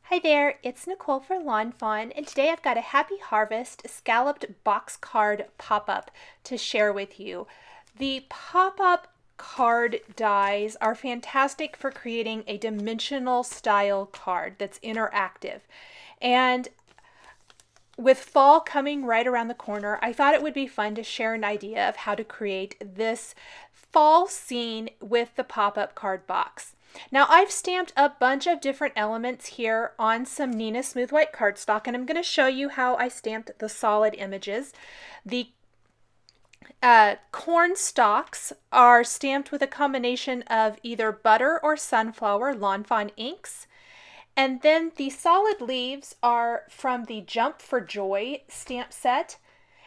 Hi there, it's Nicole for Lawn Fawn, and today I've got a Happy Harvest scalloped box card pop-up to share with you. The pop-up card dies are fantastic for creating a dimensional style card that's interactive. And with fall coming right around the corner, I thought it would be fun to share an idea of how to create this fall scene with the pop-up card box. Now I've stamped a bunch of different elements here on some Nina Smooth White cardstock, and I'm going to show you how I stamped the solid images. The corn stalks are stamped with a combination of either butter or sunflower Lawn Fawn inks. And then the solid leaves are from the Jump for Joy stamp set.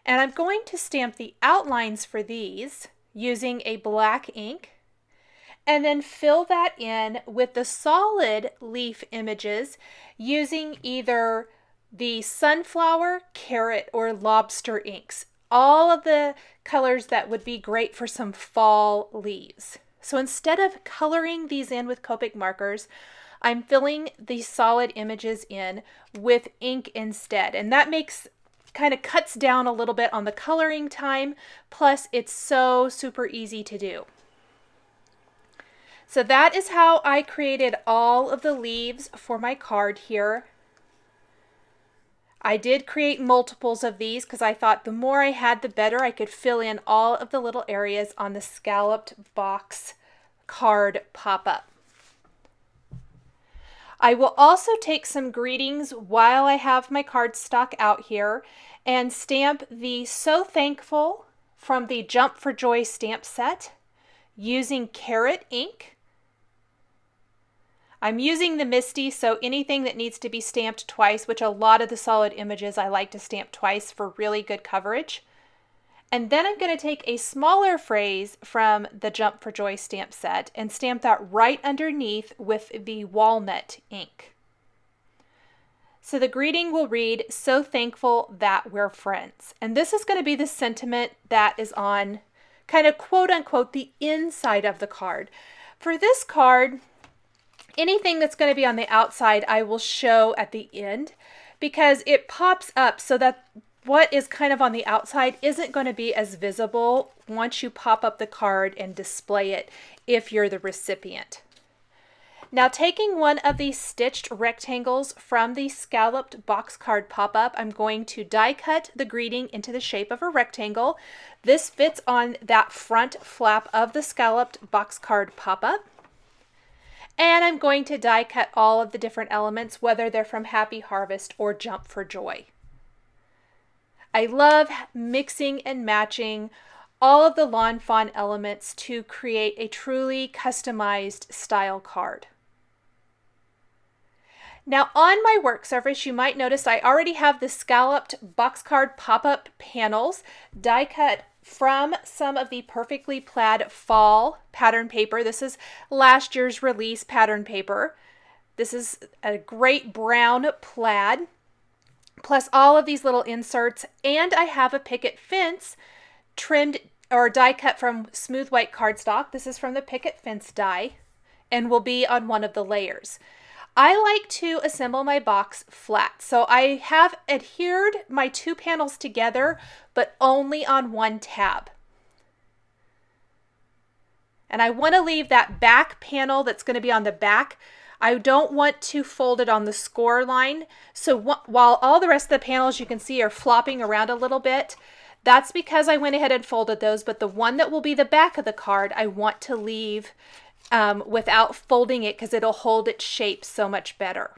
And I'm going to stamp the outlines for these using a black ink, and then fill that in with the solid leaf images using either the sunflower, carrot, or lobster inks. All of the colors that would be great for some fall leaves. So instead of coloring these in with Copic markers, I'm filling the solid images in with ink instead. And that kind of cuts down a little bit on the coloring time, plus it's so super easy to do. So that is how I created all of the leaves for my card here. I did create multiples of these because I thought the more I had, the better I could fill in all of the little areas on the scalloped box card pop-up. I will also take some greetings while I have my cardstock out here and stamp the So Thankful from the Jump for Joy stamp set using carrot ink. I'm using the Misty, so anything that needs to be stamped twice, which a lot of the solid images I like to stamp twice for really good coverage. And then I'm going to take a smaller phrase from the Jump for Joy stamp set and stamp that right underneath with the Walnut ink. So the greeting will read, "So thankful that we're friends." And this is going to be the sentiment that is on kind of quote unquote the inside of the card. For this card, anything that's going to be on the outside I will show at the end because it pops up so that what is kind of on the outside isn't going to be as visible once you pop up the card and display it if you're the recipient. Now, taking one of these stitched rectangles from the scalloped box card pop-up, I'm going to die cut the greeting into the shape of a rectangle. This fits on that front flap of the scalloped box card pop-up. And I'm going to die cut all of the different elements, whether they're from Happy Harvest or Jump for Joy. I love mixing and matching all of the Lawn Fawn elements to create a truly customized style card. Now on my work surface, you might notice I already have the scalloped box card pop-up panels die cut from some of the Perfectly Plaid fall pattern paper. This is last year's release pattern paper. This is a great brown plaid, plus all of these little inserts, and I have a picket fence trimmed or die cut from smooth white cardstock. This is from the picket fence die and will be on one of the layers. I like to assemble my box flat, so I have adhered my two panels together, but only on one tab. And I want to leave that back panel that's going to be on the back. I don't want to fold it on the score line. So while all the rest of the panels you can see are flopping around a little bit, that's because I went ahead and folded those, but the one that will be the back of the card, I want to leave without folding it because it'll hold its shape so much better.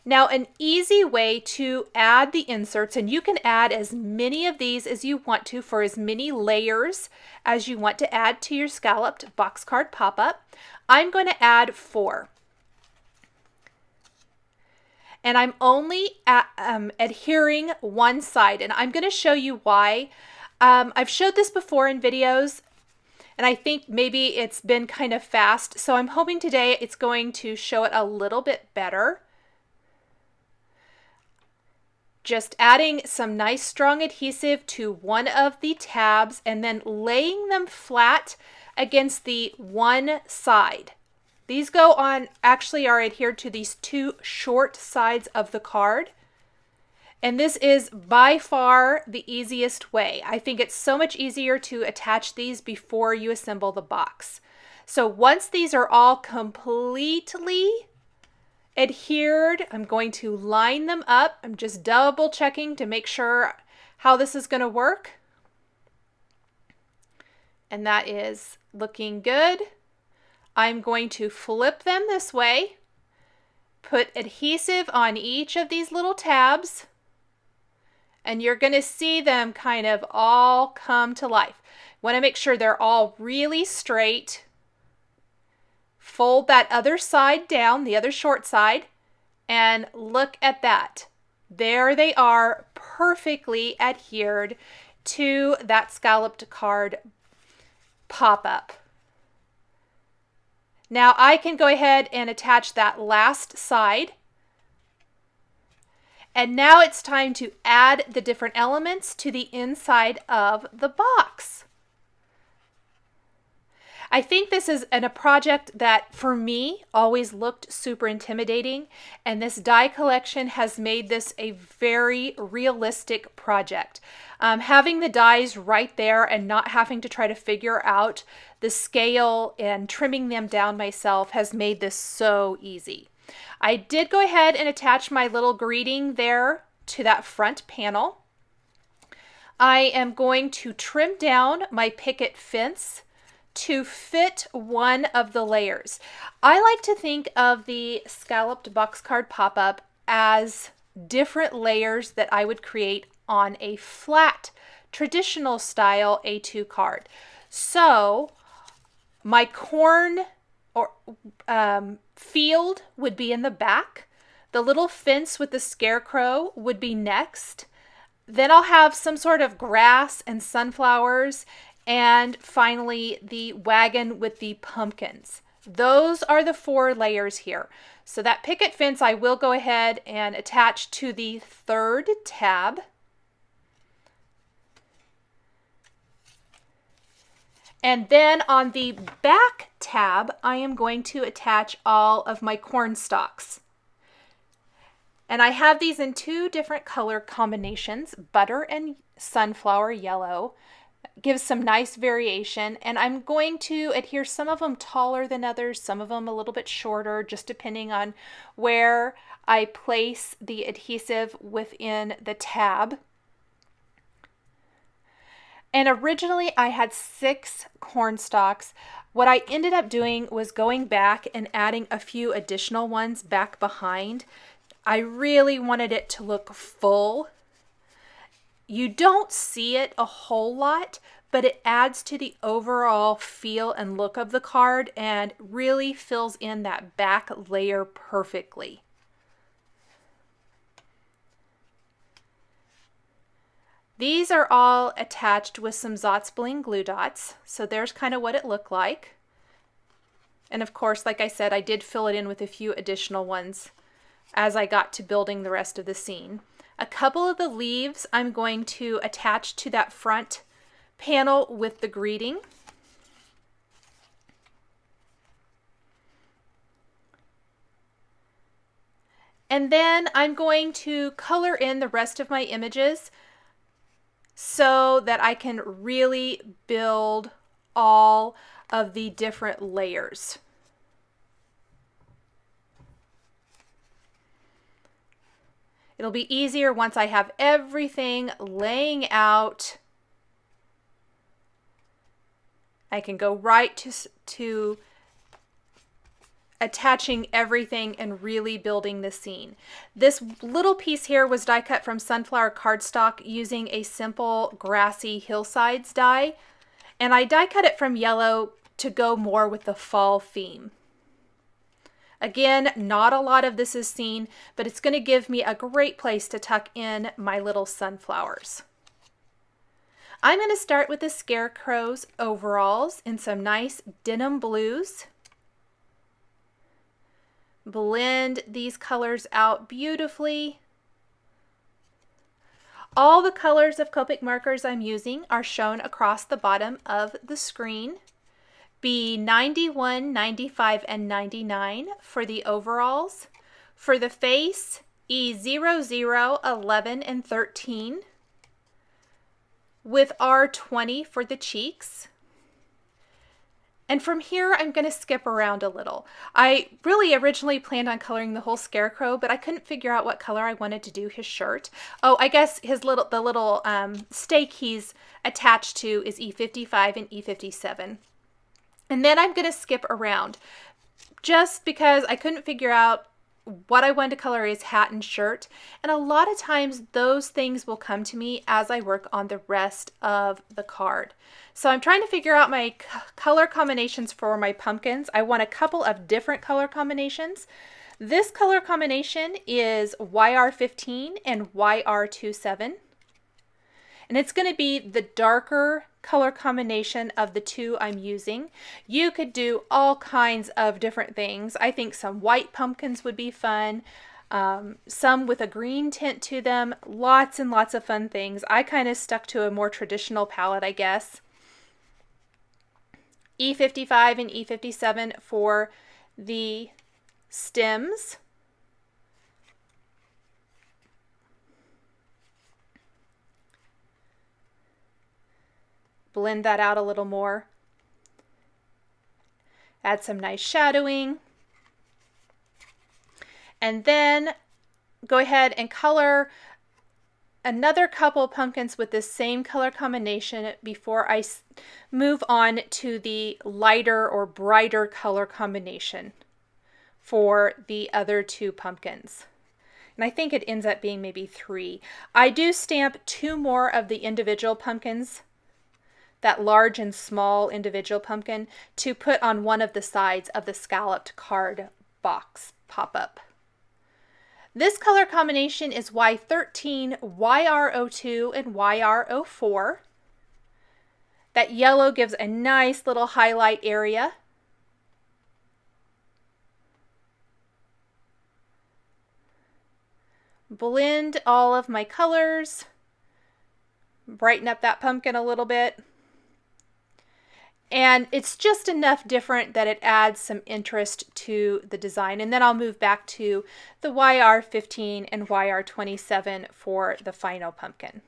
Now, an easy way to add the inserts, and you can add as many of these as you want to for as many layers as you want to add to your scalloped box card pop-up. I'm going to add 4. And I'm only adhering one side, and I'm going to show you why. I've showed this before in videos, and I think maybe it's been kind of fast, so I'm hoping today it's going to show it a little bit better. Just adding some nice strong adhesive to one of the tabs and then laying them flat against the one side. These go on, actually are adhered to these two short sides of the card. And this is by far the easiest way. I think it's so much easier to attach these before you assemble the box. So once these are all completely adhered, I'm going to line them up. I'm just double checking to make sure how this is going to work. And that is looking good. I'm going to flip them this way, put adhesive on each of these little tabs, and you're going to see them kind of all come to life. Want to make sure they're all really straight. Fold that other side down, the other short side, and look at that. There they are, perfectly adhered to that scalloped card pop-up. Now I can go ahead and attach that last side. And now it's time to add the different elements to the inside of the box. I think this is a project that, for me, always looked super intimidating, and this die collection has made this a very realistic project. Having the dies right there and not having to try to figure out the scale and trimming them down myself has made this so easy. I did go ahead and attach my little greeting there to that front panel. I am going to trim down my picket fence to fit one of the layers. I like to think of the scalloped box card pop-up as different layers that I would create on a flat, traditional style A2 card. So my corn or field would be in the back. The little fence with the scarecrow would be next. Then I'll have some sort of grass and sunflowers, and finally the wagon with the pumpkins. Those are the 4 layers here. So that picket fence I will go ahead and attach to the 3rd tab. And then on the back tab, I am going to attach all of my corn stalks. And I have these in 2 different color combinations, butter and sunflower yellow. Gives some nice variation, and I'm going to adhere some of them taller than others, some of them a little bit shorter, just depending on where I place the adhesive within the tab. And originally I had 6 corn stalks. What I ended up doing was going back and adding a few additional ones back behind. I really wanted it to look full. You don't see it a whole lot, but it adds to the overall feel and look of the card and really fills in that back layer perfectly. These are all attached with some Zotz Bling glue dots, so there's kind of what it looked like. And of course, like I said, I did fill it in with a few additional ones as I got to building the rest of the scene. A couple of the leaves I'm going to attach to that front panel with the greeting. And then I'm going to color in the rest of my images so that I can really build all of the different layers. It'll be easier once I have everything laying out. I can go right to attaching everything and really building the scene. This little piece here was die cut from sunflower cardstock using a simple grassy hillsides die, and I die cut it from yellow to go more with the fall theme. Again, not a lot of this is seen, but it's going to give me a great place to tuck in my little sunflowers. I'm going to start with the scarecrow's overalls in some nice denim blues. Blend these colors out beautifully. All the colors of Copic markers I'm using are shown across the bottom of the screen. be 91, 95, and 99 for the overalls. For the face, E00, 11, and 13, with R20 for the cheeks. And from here, I'm going to skip around a little. I really originally planned on coloring the whole scarecrow, but I couldn't figure out what color I wanted to do his shirt. Oh, I guess the little stake he's attached to is E55 and E57. And then I'm going to skip around just because I couldn't figure out what I wanted to color his hat and shirt. And a lot of times those things will come to me as I work on the rest of the card. So I'm trying to figure out my color combinations for my pumpkins. I want a couple of different color combinations. This color combination is YR15 and YR27. And it's going to be the darker color combination of the two I'm using. You could do all kinds of different things. I think some white pumpkins would be fun. Some with a green tint to them. Lots and lots of fun things. I kind of stuck to a more traditional palette, I guess. E55 and E57 for the stems. Blend that out a little more. Add some nice shadowing. And then go ahead and color another couple pumpkins with this same color combination before I move on to the lighter or brighter color combination for the other two pumpkins. And I think it ends up being maybe 3. I do stamp 2 more of the individual pumpkins, that large and small individual pumpkin, to put on one of the sides of the scalloped card box pop-up. This color combination is Y13, YR02, and YR04. That yellow gives a nice little highlight area. Blend all of my colors. Brighten up that pumpkin a little bit. And it's just enough different that it adds some interest to the design. And then I'll move back to the YR15 and YR27 for the final pumpkin.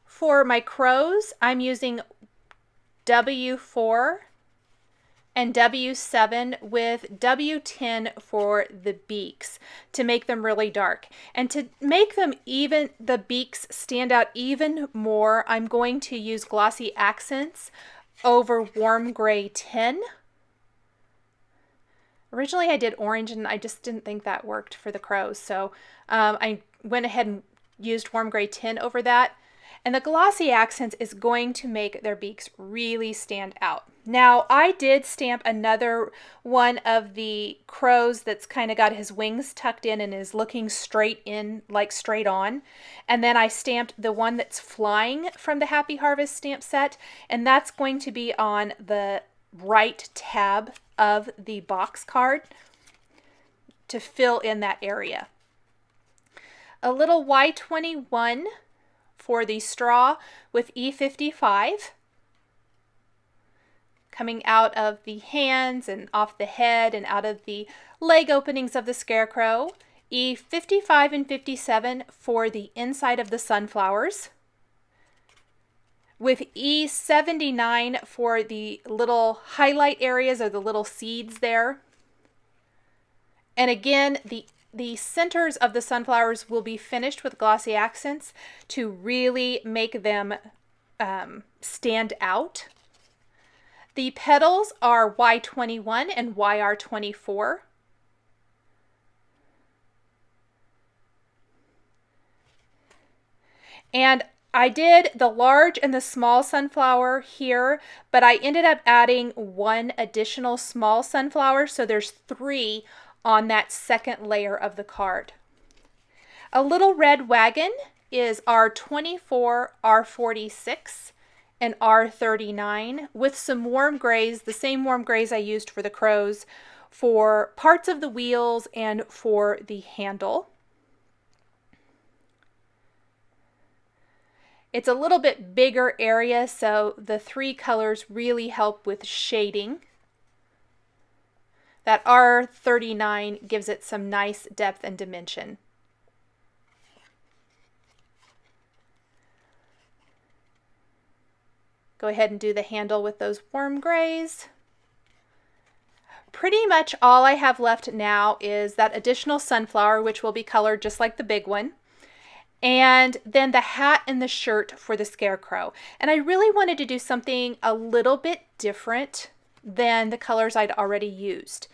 For my crows, I'm using W4 and W7 with W10 for the beaks to make them really dark. And to make them even, the beaks stand out even more, I'm going to use glossy accents over warm gray tin. Originally I did orange and I just didn't think that worked for the crows, so I went ahead and used warm gray tin over that. And the glossy accents is going to make their beaks really stand out. Now, I did stamp another one of the crows that's kind of got his wings tucked in and is looking straight in, like straight on. And then I stamped the one that's flying from the Happy Harvest stamp set, and that's going to be on the right tab of the box card to fill in that area. A little Y21 for the straw with E55 coming out of the hands and off the head and out of the leg openings of the scarecrow. E55 and 57 for the inside of the sunflowers, with E79 for the little highlight areas or the little seeds there. And again, the centers of the sunflowers will be finished with glossy accents to really make them stand out. The petals are Y21 and YR24. And I did the large and the small sunflower here, but I ended up adding one additional small sunflower, so there's 3 on that second layer of the card. A little red wagon is R24, R46, and R39 with some warm grays, the same warm grays I used for the crows, for parts of the wheels and for the handle. It's a little bit bigger area, so the 3 colors really help with shading. That R39 gives it some nice depth and dimension. Go ahead and do the handle with those warm grays. Pretty much all I have left now is that additional sunflower, which will be colored just like the big one, and then the hat and the shirt for the scarecrow. And I really wanted to do something a little bit different than the colors I'd already used.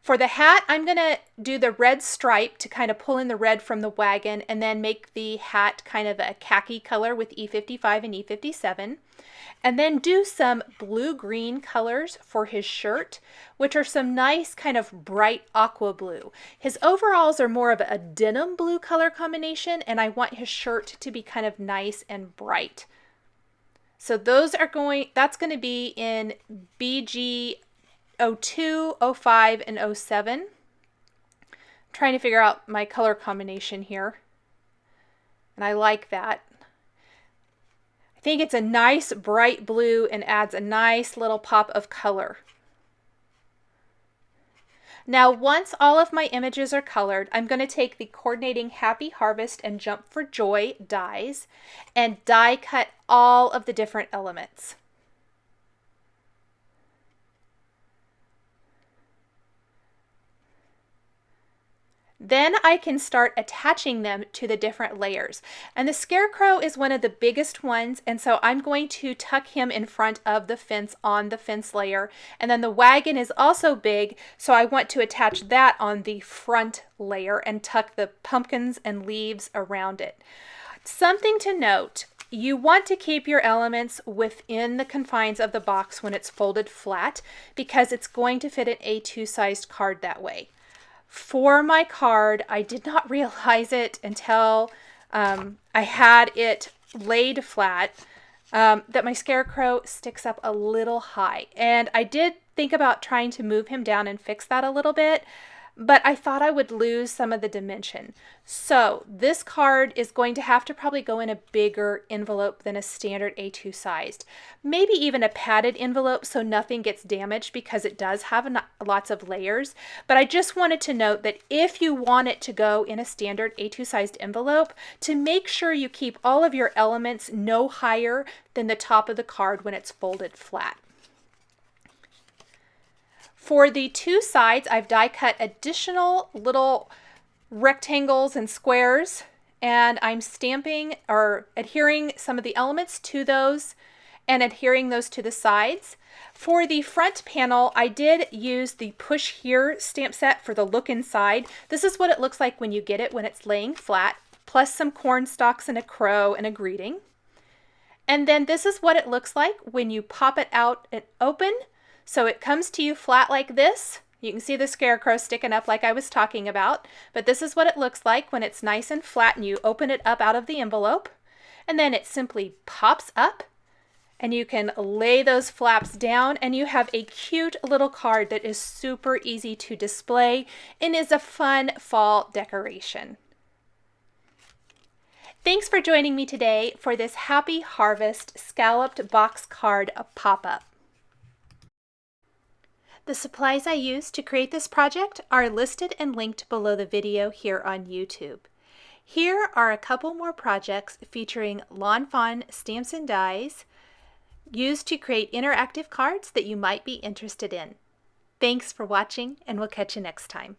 For the hat, I'm going to do the red stripe to kind of pull in the red from the wagon and then make the hat kind of a khaki color with E55 and E57. And then do some blue-green colors for his shirt, which are some nice kind of bright aqua blue. His overalls are more of a denim blue color combination, and I want his shirt to be kind of nice and bright. So that's going to be in BG 02, 05, and 07. I'm trying to figure out my color combination here, and I like that. I think it's a nice bright blue and adds a nice little pop of color. Now, once all of my images are colored, I'm going to take the coordinating Happy Harvest and Jump for Joy dies and die cut all of the different elements. Then I can start attaching them to the different layers. And the scarecrow is one of the biggest ones, and so I'm going to tuck him in front of the fence on the fence layer. And then the wagon is also big, so I want to attach that on the front layer and tuck the pumpkins and leaves around it. Something to note, you want to keep your elements within the confines of the box when it's folded flat because it's going to fit an A2 sized card that way. For my card, I did not realize it until I had it laid flat, that my scarecrow sticks up a little high. And I did think about trying to move him down and fix that a little bit, but I thought I would lose some of the dimension. So this card is going to have to probably go in a bigger envelope than a standard A2 sized. Maybe even a padded envelope so nothing gets damaged because it does have lots of layers. But I just wanted to note that if you want it to go in a standard A2 sized envelope, to make sure you keep all of your elements no higher than the top of the card when it's folded flat. For the 2 sides, I've die cut additional little rectangles and squares, and I'm stamping or adhering some of the elements to those and adhering those to the sides. For the front panel, I did use the Push Here stamp set for the look inside. This is what it looks like when you get it when it's laying flat, plus some corn stalks and a crow and a greeting. And then this is what it looks like when you pop it out and open. So it comes to you flat like this. You can see the scarecrow sticking up like I was talking about, but this is what it looks like when it's nice and flat and you open it up out of the envelope. And then it simply pops up and you can lay those flaps down and you have a cute little card that is super easy to display and is a fun fall decoration. Thanks for joining me today for this Happy Harvest scalloped box card pop-up. The supplies I used to create this project are listed and linked below the video here on YouTube. Here are a couple more projects featuring Lawn Fawn stamps and dies used to create interactive cards that you might be interested in. Thanks for watching, and we'll catch you next time.